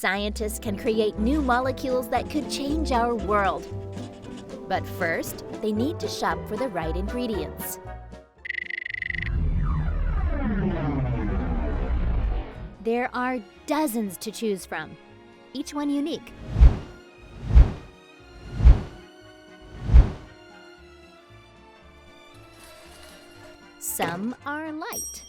Scientists can create new molecules that could change our world. But first, they need to shop for the right ingredients. There are dozens to choose from, each one unique. Some are light.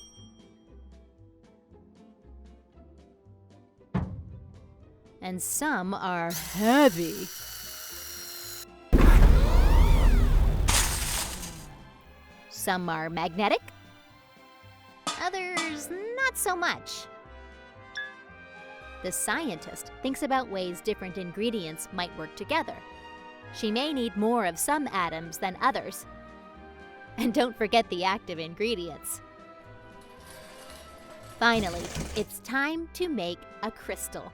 And some are heavy. Some are magnetic. Others, not so much. The scientist thinks about ways different ingredients might work together. She may need more of some atoms than others. And don't forget the active ingredients. Finally, it's time to make a crystal.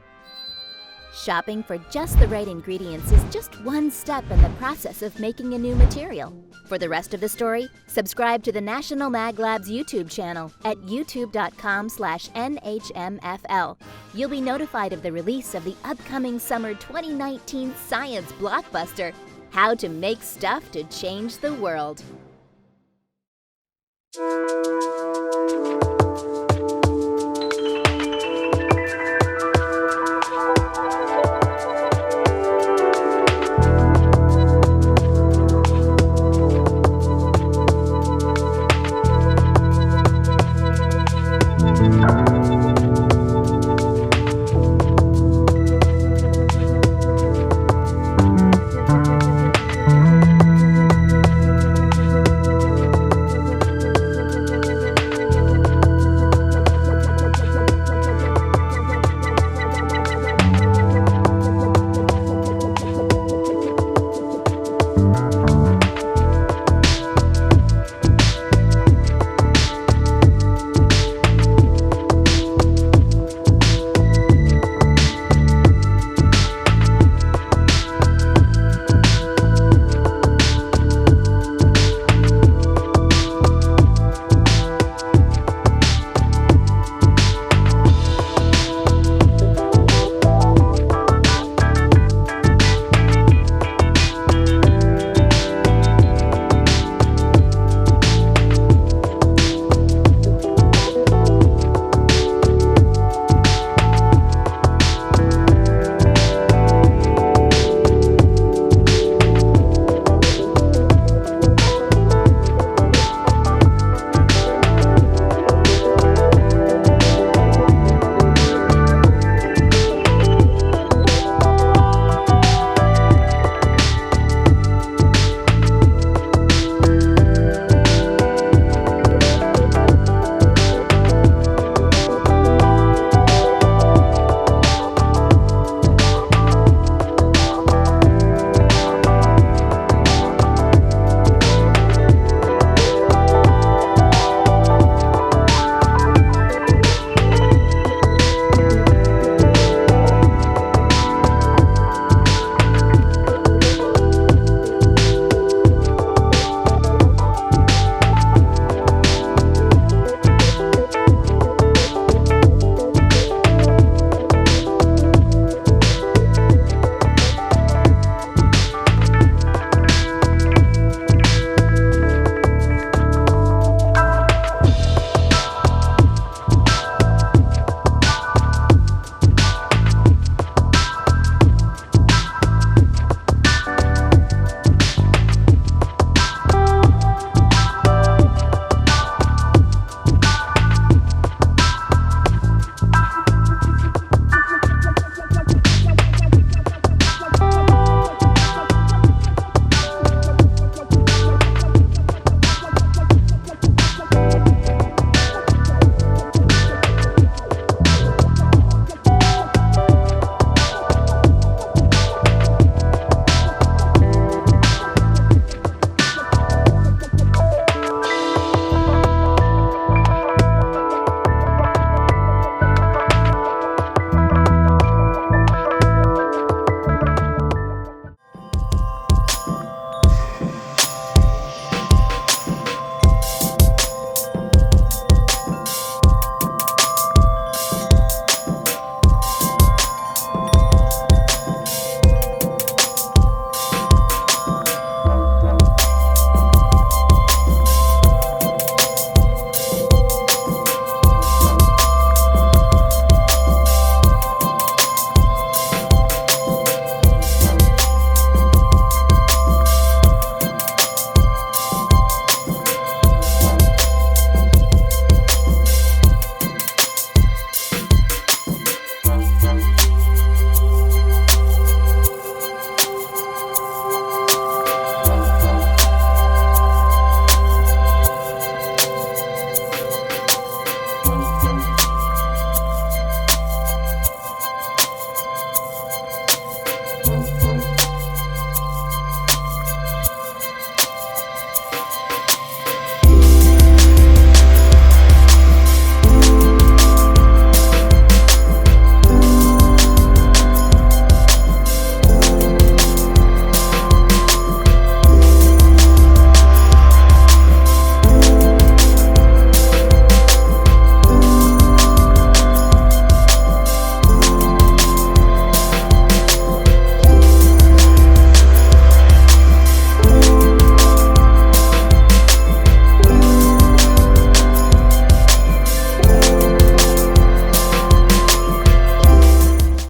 Shopping for just the right ingredients is just one step in the process of making a new material. For the rest of the story, subscribe to the National MagLab's YouTube channel at youtube.com/NHMFL. You'll be notified of the release of the upcoming summer 2019 science blockbuster, How to Make Stuff to Change the World.